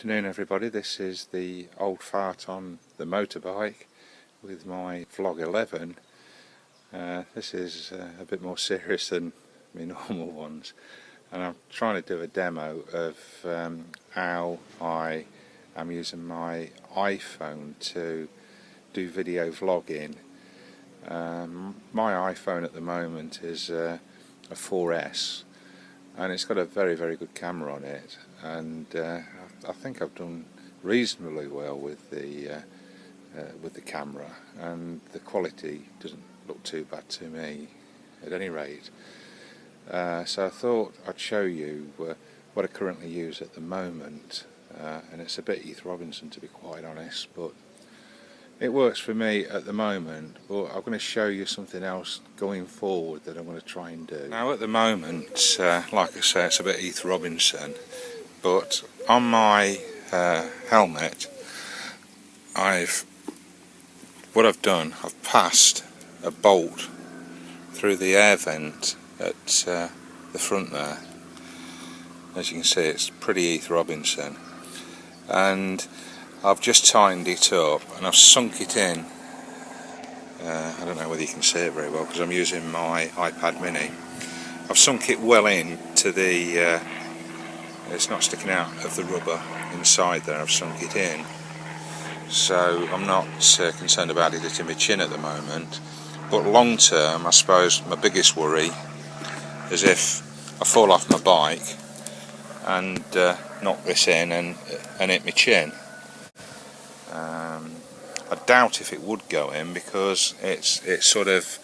afternoon everybody, this is the old fart on the motorbike with my vlog 11. This is a bit more serious than my normal ones, and I'm trying to do a demo of how I am using my iPhone to do video vlogging. My iPhone at the moment is a 4S, and it's got a very good camera on it, and I think I've done reasonably well with the camera, and the quality doesn't look too bad to me at any rate. So I thought I'd show you what I currently use at the moment, and it's a bit Heath Robinson to be quite honest, but it works for me at the moment. But I'm going to show you something else going forward that I'm going to try and do. Now at the moment, like I say, it's a bit Heath Robinson, but on my helmet what I've done, I've passed a bolt through the air vent at the front there. As you can see, it's pretty Heath Robinson, and I've just tightened it up and I've sunk it in. I don't know whether you can see it very well because I'm using my iPad mini. I've sunk it well in to the it's not sticking out of the rubber inside there. I've sunk it in, so I'm not concerned about it hitting my chin at the moment. But long term, I suppose my biggest worry is if I fall off my bike and knock this in and hit my chin. I doubt if it would go in because it's sort of,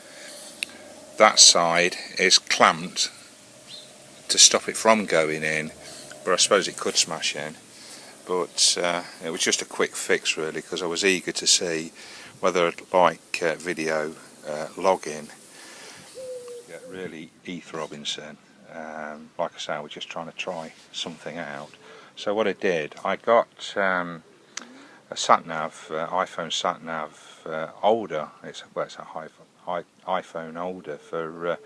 that side is clamped to stop it from going in, but I suppose it could smash in. But it was just a quick fix really, because I was eager to see whether I'd like video logging. Get really Heath Robinson. Like I say, I was just trying to try something out. So what I did, I got a sat-nav, iPhone sat-nav holder. It's a iPhone holder for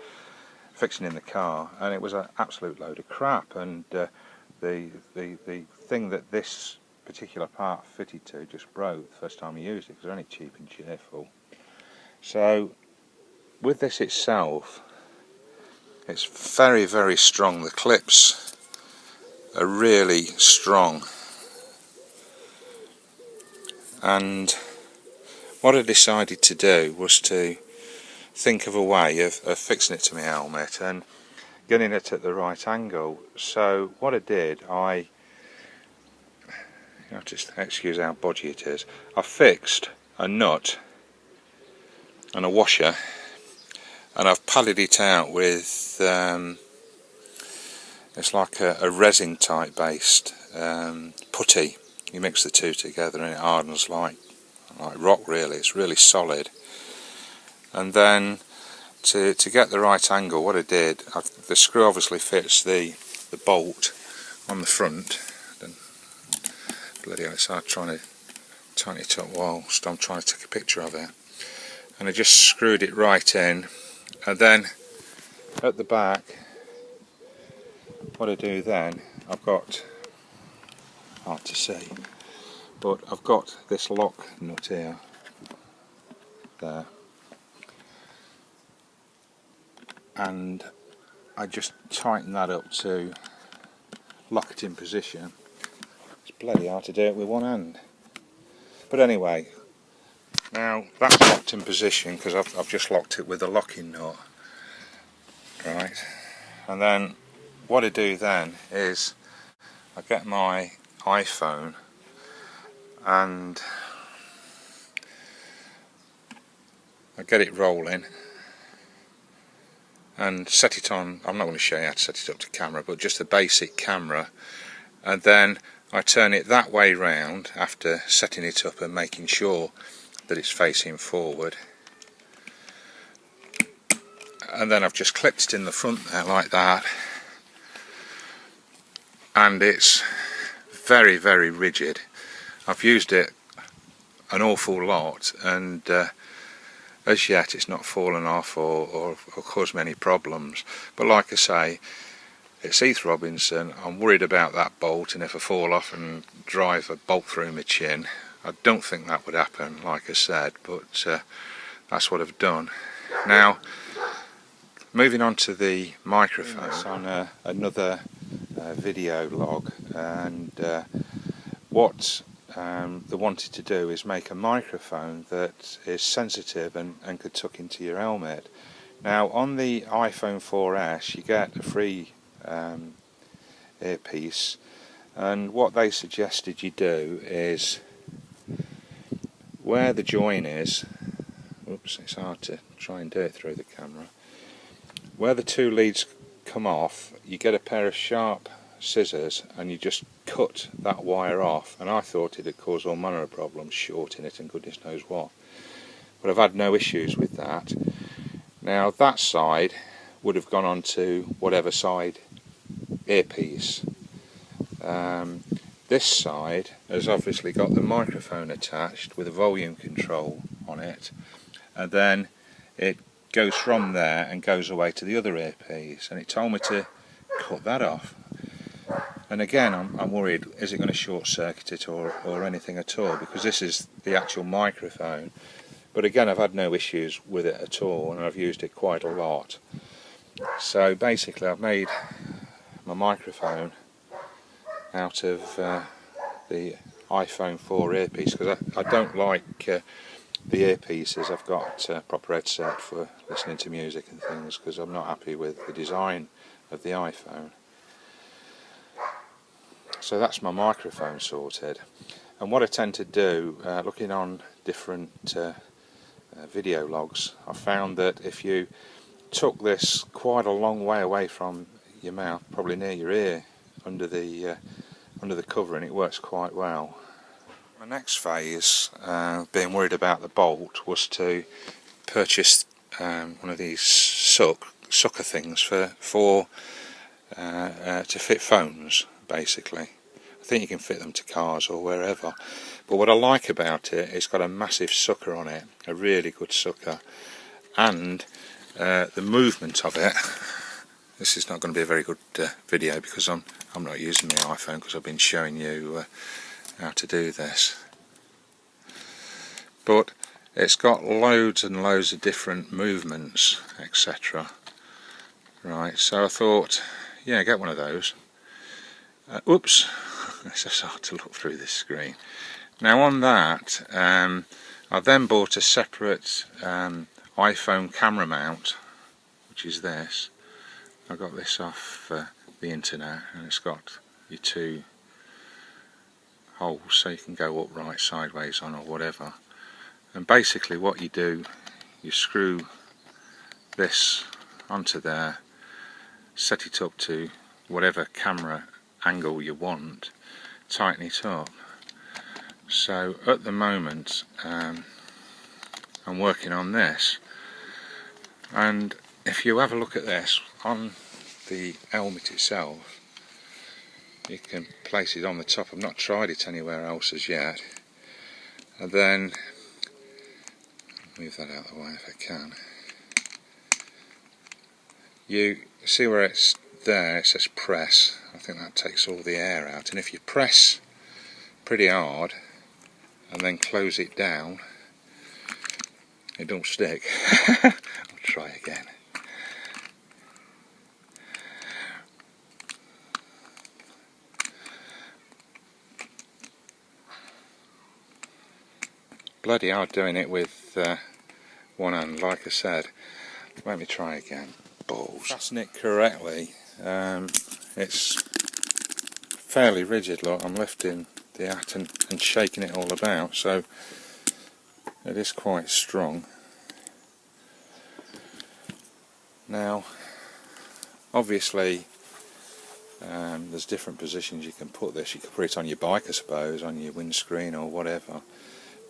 fixing in the car, and it was an absolute load of crap. And the thing that this particular part fitted to just broke the first time I used it, because they're only cheap and cheerful. So with this itself, it's very strong. The clips are really strong, and what I decided to do was to think of a way of fixing it to my helmet and getting it at the right angle. So what I did, just excuse how bodgy it is, I fixed a nut and a washer, and I've padded it out with it's like a resin type based putty. You mix the two together and it hardens like rock really. It's really solid. And then to get the right angle, what I did, the screw obviously fits the bolt on the front. Bloody hell, it's hard trying to tighten it up whilst I'm trying to take a picture of it. And I just screwed it right in, and then at the back, what I do then, I've got, hard to see, but I've got this lock nut here, there, and I just tighten that up to lock it in position. It's bloody hard to do it with one hand, but anyway, now that's locked in position because I've just locked it with a locking nut, right? And then what I do then is I get my iPhone and I get it rolling and set it on. I'm not going to show you how to set it up to camera, but just a basic camera, and then I turn it that way round after setting it up and making sure that it's facing forward, and then I've just clipped it in the front there like that, and it's very rigid. I've used it an awful lot, and as yet it's not fallen off or caused many problems. But like I say, It's Heath Robinson. I'm worried about that bolt, and if I fall off and drive a bolt through my chin. I don't think that would happen, like I said, but that's what I've done. Now, moving on to the microphone on another video log, and what they wanted to do is make a microphone that is sensitive and could tuck into your helmet. Now, on the iPhone 4S you get a free earpiece, and what they suggested you do is where the join is, oops, it's hard to try and do it through the camera, where the two leads come off, you get a pair of sharp scissors and you just cut that wire off, and I thought it'd cause all manner of problems, shorting it and goodness knows what, but I've had no issues with that. Now that side would have gone on to whatever side earpiece. This side has obviously got the microphone attached with a volume control on it, and then it goes from there and goes away to the other earpiece, and it told me to cut that off. And again, I'm worried, is it going to short circuit it or anything at all, because this is the actual microphone. But again, I've had no issues with it at all, and I've used it quite a lot. So basically I've made my microphone out of the iPhone 4 earpiece, because I don't like the earpieces. I've got a proper headset for listening to music and things, because I'm not happy with the design of the iPhone. So that's my microphone sorted. And what I tend to do, looking on different video logs, I found that if you took this quite a long way away from your mouth, probably near your ear, under the covering, it works quite well. My next phase, being worried about the bolt, was to purchase one of these sucker things to fit phones, basically. I think you can fit them to cars or wherever, but what I like about it, it's got a massive sucker on it, a really good sucker, and the movement of it. This is not going to be a very good video, because I'm not using my iPhone, because I've been showing you how to do this. But it's got loads and loads of different movements, etc. Right, so I thought, yeah, get one of those. Oops, it's just hard to look through this screen. Now on that, I then bought a separate iPhone camera mount, which is this. I got this off the internet, and it's got your two holes so you can go upright, sideways on, or whatever. And basically what you do, you screw this onto there, set it up to whatever camera angle you want, tighten it up. So at the moment I'm working on this, and if you have a look at this on the helmet itself, you can place it on the top. I've not tried it anywhere else as yet. And then move that out of the way if I can. You see where it's there, it says press. I think that takes all the air out, and if you press pretty hard and then close it down, it don't stick. I'll try again. Bloody hard doing it with one hand, like I said. Let me try again. Balls. Fasten it correctly. It's fairly rigid, look. I'm lifting the hat and shaking it all about, so it is quite strong. Now, obviously, there's different positions you can put this. You could put it on your bike, I suppose, on your windscreen or whatever.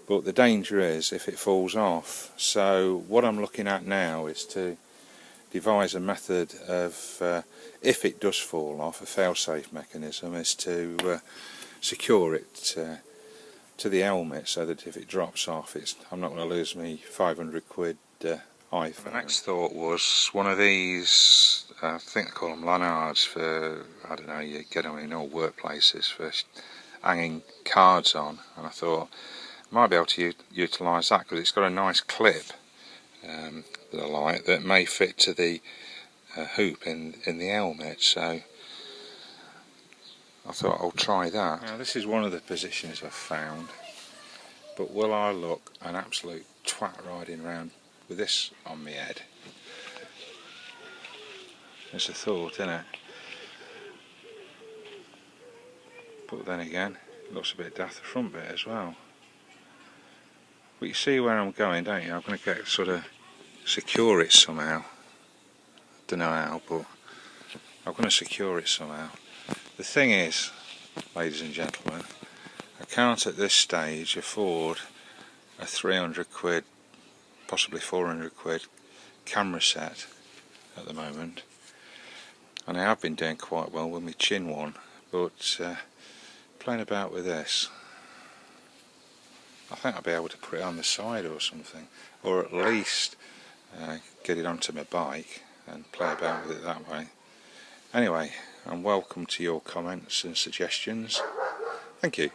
But the danger is if it falls off. So what I'm looking at now is to devise a method of, if it does fall off, a fail-safe mechanism is to secure it to the helmet, so that if it drops off, I'm not going to lose me 500 quid iPhone. The next thought was one of these, I think they call them Lanards for, I don't know, you get them in all workplaces for hanging cards on, and I thought I might be able to utilise that because it's got a nice clip that I like that may fit to the hoop in the helmet, so I thought I'll try that. Now this is one of the positions I've found, but will I look an absolute twat riding round with this on my head? It's a thought, isn't it? But then again, it looks a bit daft the front bit as well. But you see where I'm going, don't you? I'm going to get sort of secure it somehow. Don't know how, but I'm going to secure it somehow. The thing is, ladies and gentlemen, I can't at this stage afford a 300 quid, possibly 400 quid camera set at the moment. And I have been doing quite well with my chin one, but playing about with this, I think I'll be able to put it on the side or something, or at least get it onto my bike and play about with it that way. Anyway, I'm welcome to your comments and suggestions. Thank you.